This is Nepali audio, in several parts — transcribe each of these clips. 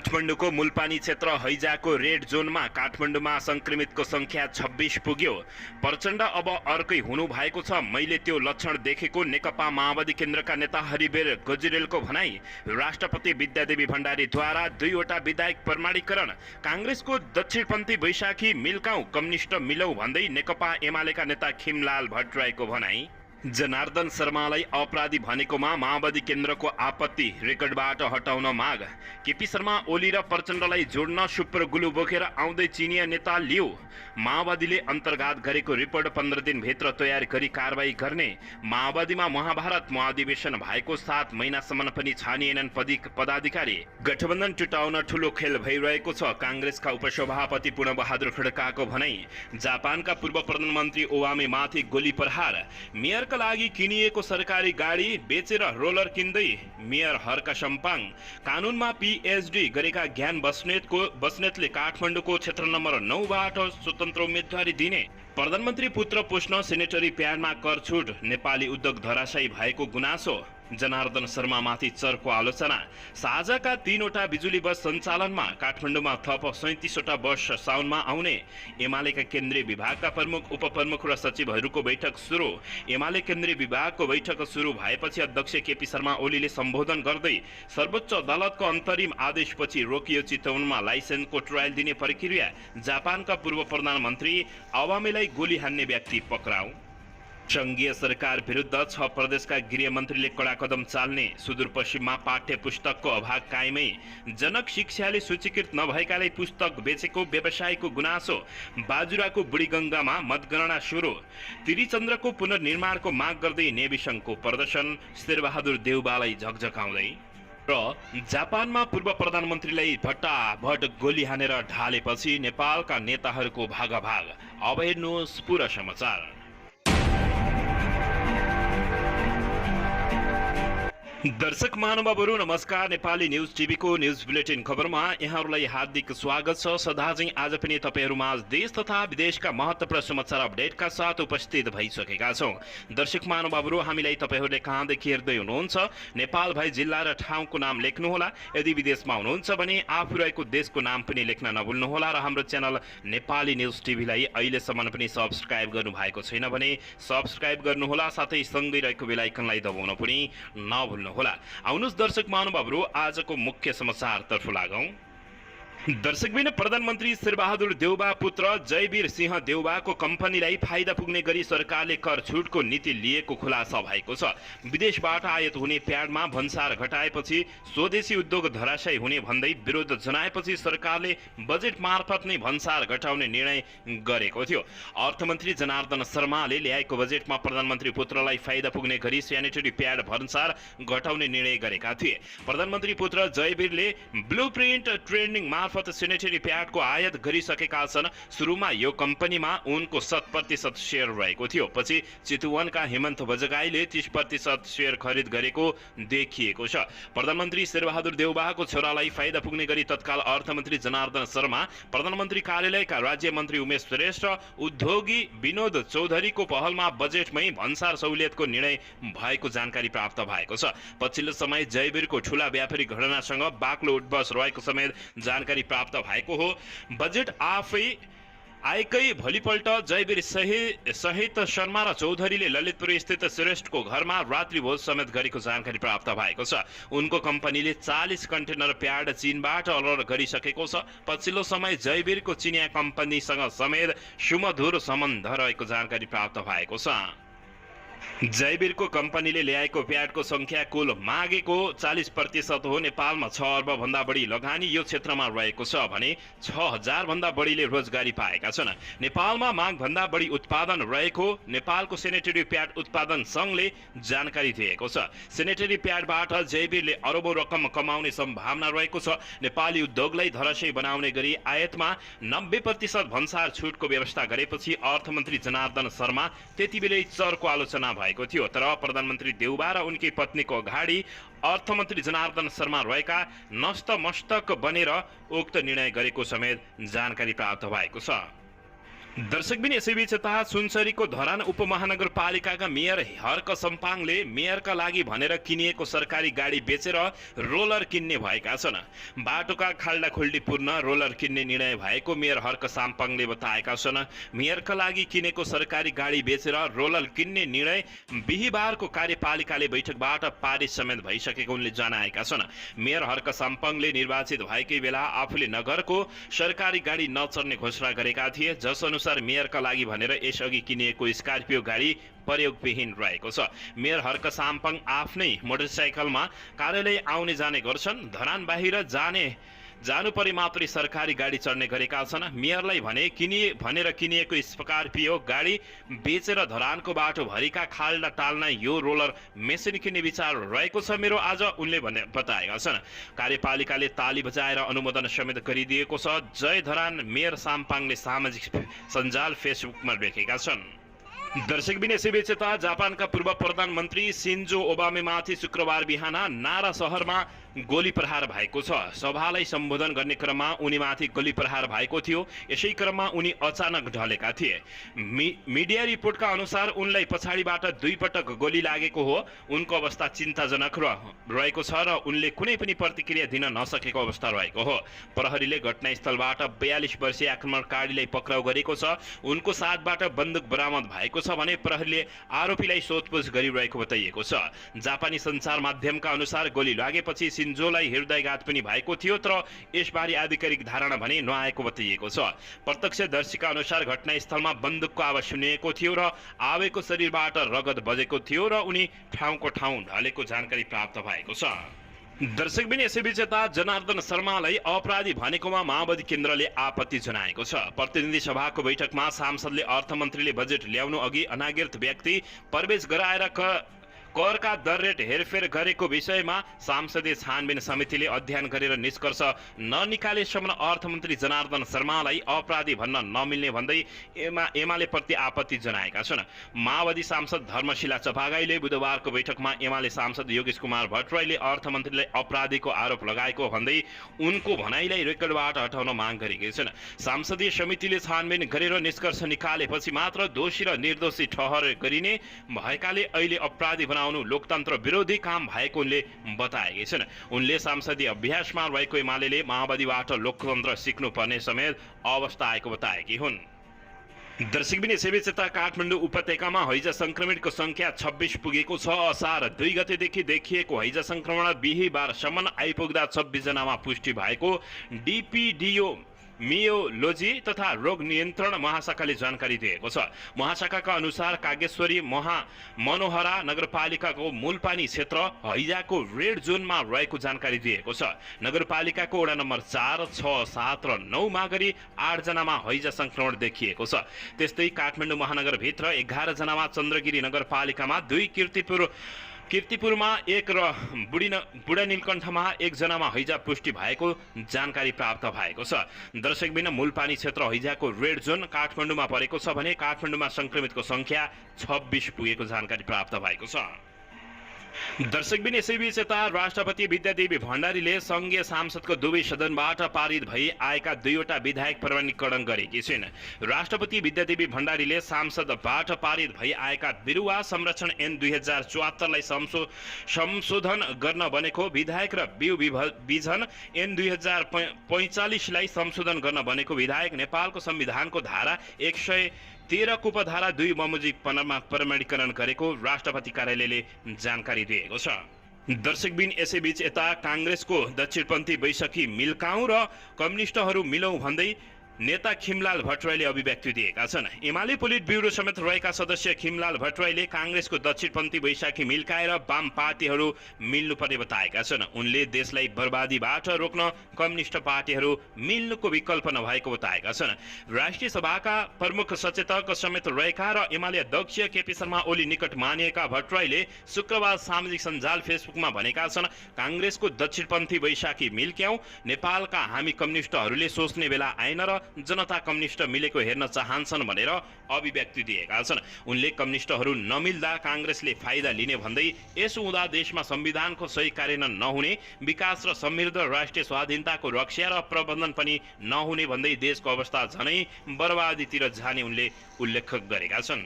काठमाडौँको मुलपानी क्षेत्र हैजाको रेड जोनमा काठमाडौँमा संक्रमितको संख्या 26 पुग्यो। प्रचण्ड अब अर्कै हुनु भएको छ, मैले त्यो लक्षण देखेको नेकपा माओवादी केन्द्रका नेता हरिवीर गजुरेलको भनाई। राष्ट्रपति विद्यादेवी भण्डारीद्वारा 2 वटा विधायक प्रमाणीकरण। कांग्रेसको दक्षिणपन्थी बैशाखी मिल्काउँ कम्युनिस्ट मिलौ भन्दै नेकपा एमालेका नेता खिमलाल भट्टराईको भनाई। जनार्दन शर्मालाई अपराधी भनेकोमा माओवादी केन्द्रको आपत्ति, रेकर्डबाट हटाउन माग। केपी शर्मा ओली र प्रचण्डलाई जोड्न सुपर गुलु बोकेर आउँदै चिनिया नेता लियो। माओवादीले अन्तर्घात गरेको रिपोर्ट 15 दिनभित्र तयार गरी कारबाही गर्ने। माओवादीमा महाभारत महाधिवेशन भएको 7 महिनासम्म पनि छानिएनन् पदाधिकारी। गठबन्धन टुटाउन ठूलो खेल भइरहेको छ, कांग्रेसका उपसभापति पूर्णबहादुर खड्काको भनाई। जापानका पूर्व प्रधानमन्त्री ओबामे माथि गोली प्रहार। मेयरका लागि किनिएको सरकारी गाडी बेचेर रोलर किन्दै मेयर हर्का सम्पाङ। कानुनमा पीएचडी गरेका ज्ञान बस्नेतले काठमाडौँको क्षेत्र नम्बर 9बाट स्वतन्त्र उम्मेदवारी दिने। प्रधानमन्त्री पुत्र पुष्न सेनेटरी प्याडमा कर छुट, नेपाली उद्योग धराशायी भएको गुनासो। जनार्दन शर्मामाथि चर्को आलोचना। साझाका 3 वटा बिजुली बस सञ्चालनमा, काठमाडौँमा थप 37 वटा बस साउनमा आउने। एमालेका केन्द्रीय विभागका प्रमुख उपप्रमुख र सचिवहरूको बैठक सुरु। एमाले केन्द्रीय विभागको बैठक सुरु भएपछि अध्यक्ष केपी शर्मा ओलीले सम्बोधन गर्दै सर्वोच्च अदालतको अन्तरिम आदेशपछि रोकियो चितवनमा लाइसेन्सको ट्रायल दिने प्रक्रिया। जापानका पूर्व प्रधानमन्त्री ओबामेलाई गोली हान्ने व्यक्ति पक्राउ। संघीय सरकार विरुद्ध 6 प्रदेशका गृहमन्त्रीले कडा कदम चाल्ने। सुदूरपश्चिममा पाठ्य पुस्तकको अभाव कायमै। जनक शिक्षाले सूचीकृत नभएकाले पुस्तक बेचेको व्यवसायको गुनासो। बाजुराको बुढीगङ्गामा मतगणना सुरु। त्रिचन्द्रको पुनर्निर्माणको माग गर्दै नेभी सङ्घको प्रदर्शन। शेरबहादुर देउबालाई झकझकाउँदै। र जापानमा पूर्व प्रधानमन्त्रीलाई भट्टाभट गोली हानेर ढालेपछि नेपालका नेताहरूको भागाभाग। अब हेर्नुहोस् पूरा समाचार। दर्शक महानुभावहरू नमस्कार। नेपाली न्युज टिभीको न्युज बुलेटिन खबरमा यहाँहरूलाई हार्दिक स्वागत छ। सदाझै आज पनि तपाईहरुमाझ देश तथा विदेशका महत्त्वपूर्ण समाचार अपडेटका साथ उपस्थित भइसकेका छौं। दर्शक महानुभावहरू, हामीलाई तपाईहरुले कहाँदेखि हेर्दै हुनुहुन्छ नेपाल भई जिल्ला र ठाउँको नाम लेख्नुहोला। यदि विदेशमा हुनुहुन्छ भने आफू रहेको देशको नाम पनि लेख्न नभुल्नुहोला र हाम्रो च्यानल नेपाली न्युज टिभीलाई अहिलेसम्म पनि सब्स्क्राइब गर्नु भएको छैन भने सब्स्क्राइब गर्नुहोला, साथै सँगै रहेको बेल आइकनलाई दबाउन पनि नभुल्नुहोला। आउनुहोस् दर्शक महानुभावहरू, आजको मुख्य समाचारतर्फ लागौं। दर्शकबिन प्रधानमन्त्री शेरबहादुर देउबा पुत्र जयवीर सिंह देउबाको कम्पनीलाई फाइदा पुग्ने गरी सरकारले कर छुटको नीति लिएको खुलासा भएको छ। विदेशबाट आयात हुने प्याडमा भन्सार घटाएपछि स्वदेशी उद्योग धराशायी हुने भन्दै विरोध जनाएपछि सरकारले बजेट मार्फत नै भन्सार घटाउने निर्णय गरेको थियो। अर्थमन्त्री जनार्दन शर्माले ल्याएको बजेटमा प्रधानमन्त्री पुत्रलाई फाइदा पुग्ने गरी स्यानिटरी प्याड भन्सार घटाउने निर्णय गरेका थिए। प्रधानमन्त्री पुत्र जयवीरले ब्लुप्रिन्ट ट्रेडिङ मार्फत सेनेटरी प्याडको आयात गरिसकेका छन्। सुरुमा यो कम्पनीमा उनको 100% शेयर रहेको थियो, पछि चितवनका हेमन्त बजगाईले 30% शेयर खरिद गरेको देखिएको छ। प्रधानमन्त्री शेरबहादुर देउबाको छोरालाई फाइदा पुग्ने गरी तत्काल अर्थमन्त्री जनार्दन शर्मा, प्रधानमन्त्री कार्यालयका राज्य मन्त्री उमेश श्रेष्ठ, उद्योगी विनोद चौधरीको पहलमा बजेटमै भन्सार सहुलियतको निर्णय भएको जानकारी प्राप्त भएको छ। पछिल्लो समय जयवीरको ठूला व्यापारी घटनासँग बाक्लो उठबस रहेको समेत जानकारी प्राप्त भएको हो। बजेट आएकै भोलिपल्ट जयवीर सहित शर्मा र चौधरीले ललितपुर स्थित श्रेष्ठको घरमा रात्रि भोज समेत गरेको जानकारी प्राप्त भएको छ। उनको कम्पनीले 40 कन्टेनर प्याड चीनबाट अर्डर गरिसकेको छ। पछिल्लो समय जयवीरको चिनिया कम्पनीसँग समेत सुमधुर सम्बन्ध रहेको जानकारी प्राप्त भएको छ। जयवीरको कम्पनीले ल्याएको प्याडको संख्या कुल मागेको 40% हो। नेपालमा 6 अर्ब भन्दा बढी लगानी यो क्षेत्रमा रहेको छ भने 6000 भन्दा बढीले रोजगारी पाएका छन्। नेपालमा माग भन्दा बढी उत्पादन रहेको नेपालको सेनेटरी प्याड उत्पादन संघले जानकारी दिएको छ। सेनेटरी प्याडबाट जयवीरले अरबौं रकम कमाउने सम्भावना रहेको छ। नेपाली उद्योगलाई धराशायी बनाउने गरी आयातमा 90% भन्सार छुटको व्यवस्था गरेपछि अर्थमन्त्री जनार्दन शर्मा त्यतिबेलै चर्को आलोचना भएको थियो। तर प्रधानमन्त्री देउबा र उनकी पत्नीको अगाडि अर्थमन्त्री जनार्दन शर्मा रहेका नस्तमस्तक बनेर उक्त निर्णय गरेको समेत जानकारी प्राप्त भएको छ। दर्शकबिन यसैबीच यता सुनसरीको धरान उपमहानगरपालिकाका मेयर हर्क सम्पाङले मेयरका लागि भनेर किनिएको सरकारी गाडी बेचेर रोलर किन्ने भएका छन्। बाटोका खाल्डाखुल्डी पूर्ण रोलर किन्ने निर्णय भएको मेयर हर्क साम्पाङले बताएका छन्। मेयरका लागि किनेको सरकारी गाडी बेचेर रोलर किन्ने निर्णय बिहीबारको कार्यपालिकाले बैठकबाट पारित समेत भइसकेको उनले जनाएका छन्। मेयर हर्क साम्पाङले निर्वाचित भएकै बेला आफूले नगरको सरकारी गाडी नचल्ने घोषणा गरेका थिए, जस अनुसार मेयरका लागि भनेर यसअघि किनिएको स्कर्पियो गाडी प्रयोगविहीन रहेको छ। मेयर हर्क साम्पाङ आफ्नै मोटरसाइकलमा कार्यालय आउने जाने गर्छन्। धरान बाहिर जानु परे मात्रै सरकारी गाडी चढ्ने गरेका छन्। मेयरलाई भनेर किनिएको स्कर्पियो गाडी बेचेर धरानको बाटो भरिका खाल्डा टाल्न यो रोलर मेसिन किन्ने विचार रहेको छ मेरो आज उनले बताएका छन्। कार्यपालिकाले ताली बजाएर अनुमोदन समेत गरिदिएको छ। जय धरान मेयर साम्पाङले सामाजिक सञ्जाल फेसबुकमा लेखेका छन्। दर्शकबिन यसैबीच यता जापानका पूर्व प्रधानमन्त्री सिन्जो ओबामेमाथि शुक्रबार बिहान नारा सहरमा गोली प्रहार भएको छ। सभालाई सम्बोधन गर्ने क्रममा उनीमाथि गोली प्रहार भएको थियो। यसै क्रममा उनी अचानक ढलेका थिए। मिडिया रिपोर्टका अनुसार उनलाई पछाडिबाट 2 पटक गोली लागेको हो। उनको अवस्था चिन्ताजनक रहेको छ र उनले कुनै पनि प्रतिक्रिया दिन नसकेको अवस्था रहेको हो। प्रहरीले घटनास्थलबाट 42 वर्षीय आक्रमणकारीलाई पक्राउ गरेको छ। उनको साथबाट बन्दुक बरामद भएको छ भने प्रहरीले आरोपीलाई सोधपुछ गरिरहेको बताइएको छ। जापानी सञ्चार माध्यमका अनुसार गोली लागेपछि सिन्जोलाई हृदयघात पनि भएको थियो, तर यसबारे आधिकारिक धारणा भने नआएको बताइएको छ। प्रत्यक्षदर्शीका अनुसार घटनास्थलमा बन्दुकको आवाज सुनिएको थियो र आवेको शरीरबाट रगत बजेको थियो र उनी ठाउँको ठाउँ ढलेको जानकारी प्राप्त भएको छ। दर्शकबिन यसैबीच यता जनार्दन शर्मालाई अपराधी भनेकोमा माओवादी केन्द्रले आपत्ति जनाएको छ। प्रतिनिधि सभाको बैठकमा सांसदले अर्थमन्त्रीले बजेट ल्याउनु अघि अनागरिक व्यक्ति प्रवेश गराएर करका दर रेट हेरफेर गरेको विषयमा सांसदीय छानबिन समितिले अध्ययन गरेर निष्कर्ष ननिकालेसम्म अर्थमन्त्री जनार्दन शर्मालाई अपराधी भन्न नमिल्ने भन्दै एमाले प्रति आपत्ति जनाएका छन्। माओवादी सांसद धर्मशिला चपागाईले बुधबारको बैठकमा एमाले सांसद योगेश कुमार भट्टराईले अर्थमन्त्रीलाई अपराधीको आरोप लगाएको भन्दै उनको भनाइलाई रेकर्डबाट हटाउन माग गरेका छन्। सांसदीय समितिले छानबिन गरेर निष्कर्ष निकालेपछि मात्र दोषी र निर्दोषी ठहर गरिने भएकाले अहिले अपराधी लोकतन्त्र विरोधी काम भएको उनले बताएका छन्। उनले संसदीय अभ्यासमा रहेको एमाले माओवादीबाट लोकतन्त्र सिक्नुपर्ने समेत अवस्था आएको बताएकी हुन्। दर्शकबिन यसैबीच यता काठमाडौँ उपत्यकामा हैजा संक्रमितको संख्या 26 पुगेको छ। असार 2 गतेदेखि देखिएको हैजा संक्रमण बिहीबारसम्म आइपुग्दा 26 जनामा पुष्टि भएको डीपीडीओ मियोलोजी तथा रोग नियन्त्रण महाशाखाले जानकारी दिएको छ। महाशाखाका अनुसार कागेश्वरी मनोहरा नगरपालिकाको मूलपानी क्षेत्र हैजाको रेड जोनमा रहेको जानकारी दिएको छ। नगरपालिकाको वडा नम्बर 4, 6, 7 र 9 मा गरी 8 जनामा हैजा संक्रमण देखिएको छ। त्यस्तै काठमाडौँ महानगरभित्र 11 जनामा, चन्द्रगिरी नगरपालिकामा 2, किर्तिपुरमा 1 र बुढा नीलकण्ठमा 1 जनामा हैजा पुष्टि भएको जानकारी प्राप्त भएको छ। दर्शकबिन मूलपानी क्षेत्र हैजाको रेड जोन काठमाडौँमा परेको छ भने काठमाडौँमा संक्रमितको संख्या 26 पुगेको जानकारी प्राप्त भएको छ। दर्शकबिन यसैबीच यता राष्ट्रपति विद्यादेवी भण्डारीले संघीय सांसदको दुवै सदनबाट पारित भई आएका 2वटा विधायक प्रमाणीकरण गरेकी छिन्। राष्ट्रपति विद्यादेवी भण्डारीले सांसदबाट पारित भई आएका बिरुवा संरक्षण ऐन 2074 लाई संशोधन गर्न बनेको विधायक र बिउ बिजन ऐन 2045 लाई संशोधन गर्न बनेको विधायक नेपालको संविधानको धारा 113 को उपधारा 2 बमोजिम प्रमाणीकरण गरेको राष्ट्रपति कार्यालयले जानकारी दिएको छ। दर्शकबिन यसैबीच यता कांग्रेसको दक्षिणपन्थी बैशाखी मिल्काउँ र कम्युनिस्टहरू मिलौँ भन्दै नेता खिमलाल भट्टराईले अभिव्यक्ति दिएका छन्। एमाले पोलिट ब्युरो समेत रहेका सदस्य खिमलाल भट्टराईले कांग्रेसको दक्षिणपन्थी बैशाखी मिल्काएर वाम पार्टीहरू मिल्नुपर्ने बताएका छन्। उनले देशलाई बर्बादीबाट रोक्न कम्युनिस्ट पार्टीहरू मिल्नुको विकल्प नभएको बताएका छन्। राष्ट्रिय सभाका प्रमुख सचेतक समेत रहेका र एमाले अध्यक्ष केपी शर्मा ओली निकट मानिएका भट्टराईले शुक्रबार सामाजिक सञ्जाल फेसबुकमा भनेका छन्, कांग्रेसको दक्षिणपन्थी बैशाखी मिल्क्याउँ, नेपालका हामी कम्युनिस्टहरूले सोच्ने बेला आएन र जनता कम्युनिस्ट मिलेको हेर्न चाहन्छन् भनेर अभिव्यक्ति दिएका छन्। उनले कम्युनिस्टहरू नमिल्दा कांग्रेसले फाइदा लिने भन्दै यसो हुँदा देशमा संविधानको सही कार्यान्वयन नहुने, विकास र समृद्ध राष्ट्रिय स्वाधीनताको रक्षा र प्रबन्धन पनि नहुने भन्दै देशको अवस्था झनै बर्बादीतिर जाने उनले उल्लेख गरेका छन्।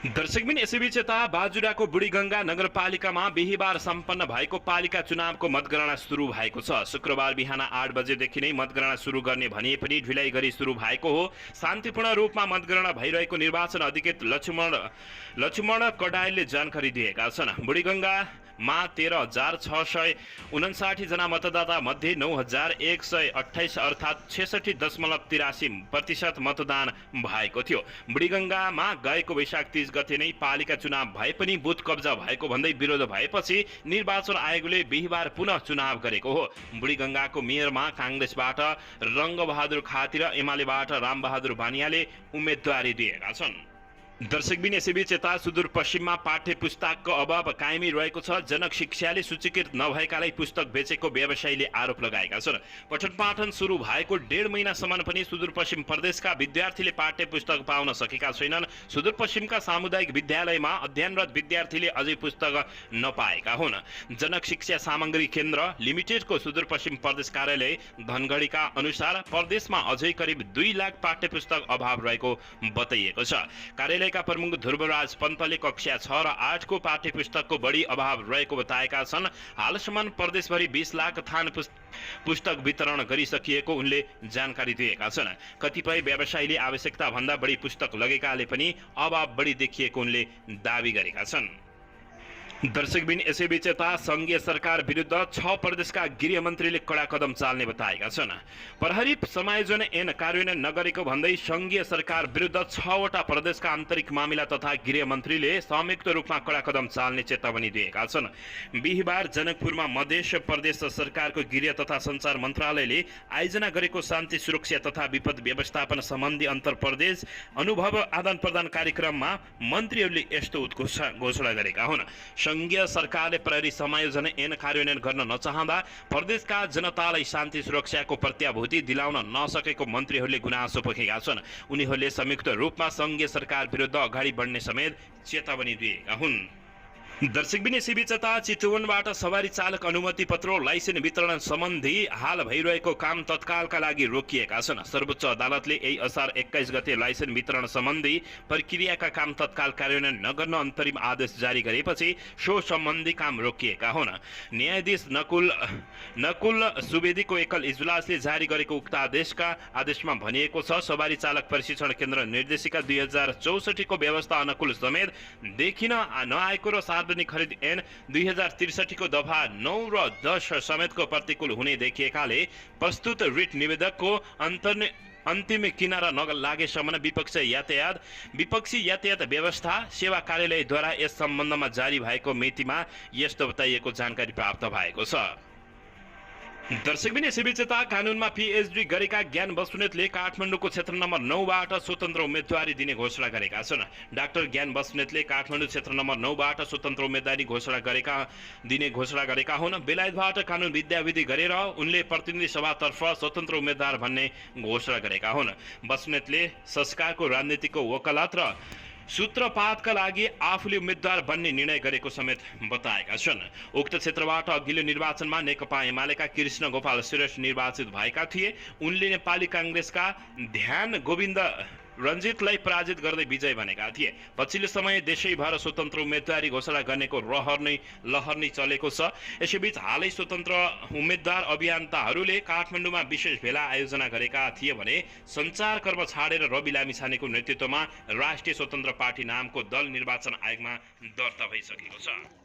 दर्शकबिन यसैबीच यता बाजुराको बुढीगंगा नगरपालिकामा बिहीबार सम्पन्न भएको पालिका चुनावको मतगणना सुरु भएको छ। शुक्रबार बिहान 8 बजेदेखि नै मतगणना सुरु गर्ने भनिए पनि ढिलाइ गरी सुरु भएको हो। शान्तिपूर्ण रूपमा मतगणना भइरहेको निर्वाचन अधिकृत लक्ष्मण कडायलले जानकारी दिएका छन्। बुढीगंगामा 13,659 जना मतदाता मध्ये 9,128 अर्थात् 66.83% मतदान भएको थियो। बुढीगंगामा गएको वैशाख 30 गते नै पालिका चुनाव भए पनि बुथ कब्जा भएको भन्दै विरोध भएपछि निर्वाचन आयोगले बिहीबार पुनः चुनाव गरेको हो। बुढीगंगाको मेयरमा कांग्रेसबाट रङ्गबहादुर खाती र एमालेबाट रामबहादुर बानियाले उम्मेदवारी दिएका छन्। दर्शकबिन यसैबीच यता सुदूरपश्चिममा पाठ्य पुस्तकको अभाव कायमै रहेको छ। जनक शिक्षाले सूचीकृत नभएकालाई पुस्तक बेचेको व्यवसायीले आरोप लगाएका छन्। पठन पाठन सुरु भएको 1.5 महिनासम्म पनि सुदूरपश्चिम प्रदेशका विद्यार्थीले पाठ्य पुस्तक पाउन सकेका छैनन्। सुदूरपश्चिमका सामुदायिक विद्यालयमा अध्ययनरत विद्यार्थीले अझै पुस्तक नपाएका हुन्। जनक शिक्षा सामग्री केन्द्र लिमिटेडको सुदूरपश्चिम प्रदेश कार्यालय धनगढीका अनुसार प्रदेशमा अझै करिब 2 लाख पाठ्य पुस्तक अभाव रहेको बताइएको छ। कार्यालयका प्रमुख ध्रुवराज पन्तले कक्षा 6 र 8 को पाठ्य पुस्तकको बढी अभाव रहेको बताएका छन्। हालसम्म प्रदेशभरि 20 लाख थान पुस्तक वितरण गरिसकिएको उनले जानकारी दिएका छन्। कतिपय व्यवसायीले आवश्यकता भन्दा बढी पुस्तक लगेकाले पनि अभाव बढी देखिएको उनले दावी गरेका छन्। दर्शकबिन यसैबीच यता संघीय सरकार विरुद्ध 6 प्रदेशका गृहमन्त्रीले कडा कदम चाल्ने बताएका छन्। प्रहरी समायोजन ऐन कार्यान्वयन नगरेको भन्दै संघीय सरकार विरुद्ध 6 वटा प्रदेशका आन्तरिक मामिला तथा गृहमन्त्रीले संयुक्त रूपमा कडा कदम चाल्ने चेतावनी दिएका छन्। बिहीबार जनकपुरमा मध्य प्रदेश सरकारको गृह तथा सञ्चार मन्त्रालयले आयोजना गरेको शान्ति सुरक्षा तथा विपद व्यवस्थापन सम्बन्धी अन्तर प्रदेश अनुभव आदान प्रदान कार्यक्रममा मन्त्रीहरूले यस्तो घोषणा गरेका हुन्। संघीय सरकारले प्रहरी समायोजन ऐन कार्यान्वयन गर्न नचाहँदा प्रदेशका जनतालाई शान्ति सुरक्षाको प्रत्याभूति दिलाउन नसकेको मन्त्रीहरूले गुनासो पोखेका छन्। उनीहरूले संयुक्त रूपमा संघीय सरकार विरुद्ध अगाडि बढ्ने समेत चेतावनी दिएका हुन्। दर्शकबिन यसैबीच यता चितवनबाट सवारी चालक अनुमति पत्र लाइसेन्स वितरण सम्बन्धी हाल भइरहेको काम तत्कालका लागि रोकिएका छन्। सर्वोच्च अदालतले यही असार 21 गते लाइसेन्स वितरण सम्बन्धी प्रक्रियाका काम तत्काल कार्यान्वयन नगर्न अन्तरिम आदेश जारी गरेपछि सो सम्बन्धी काम रोकिएका हुन्। न्यायाधीश नकुल सुवेदीको एकल इजलासले जारी गरेको उक्त आदेशमा भनिएको छ, सवारी चालक प्रशिक्षण केन्द्र निर्देशिका 2064 को व्यवस्था अनुकूल समेत देखिन नआएको र सार्वजनिक खरिद ऐन 2063 को दफा 9 र 10 समेतको प्रतिकूल हुने देखिएकाले प्रस्तुत रिट निवेदकको अन्तिम किनारा नलागेसम्म विपक्षी यातायात व्यवस्था सेवा कार्यालयद्वारा यस सम्बन्धमा जारी भएको मितिमा यस्तो बताइएको जानकारी प्राप्त भएको छ। दर्शकबिन यसैबीच यता कानुनमा पीएचडी गरेका ज्ञान बस्नेतले काठमाडौँको क्षेत्र नम्बर 9 बाट स्वतन्त्र उम्मेदवारी दिने घोषणा गरेका छन्। डाक्टर ज्ञान बस्नेतले काठमाडौँ क्षेत्र नम्बर 9 बाट स्वतन्त्र उम्मेदवारी दिने घोषणा गरेका हुन्। बेलायतबाट कानुन विद्याविधि गरेर उनले प्रतिनिधि सभातर्फ स्वतन्त्र उम्मेदवार भन्ने घोषणा गरेका हुन्। बस्नेतले संस्कारको राजनीतिको वकालत र सूत्रपातका लागि आफूले उम्मेदवार बन्ने निर्णय गरेको समेत बताएका छन्। उक्त क्षेत्रबाट अघिल्लो निर्वाचनमा नेकपा एमालेका कृष्ण गोपाल श्रेष्ठ निर्वाचित भएका थिए। उनले नेपाली कांग्रेसका ध्यान गोविन्द रञ्जितलाई पराजित गर्दै विजय बनेका थिए। पछिल्लो समय देशैभर स्वतन्त्र उम्मेदवारी घोषणा गर्नेको लहर नै चलेको छ। यसैबीच हालै स्वतन्त्र उम्मेदवार अभियन्ताहरूले काठमाडौँमा विशेष भेला आयोजना गरेका थिए भने सञ्चारकर्म छाडेर रवि लामिछानेको नेतृत्वमा राष्ट्रिय स्वतन्त्र पार्टी नामको दल निर्वाचन आयोगमा दर्ता भइसकेको छ।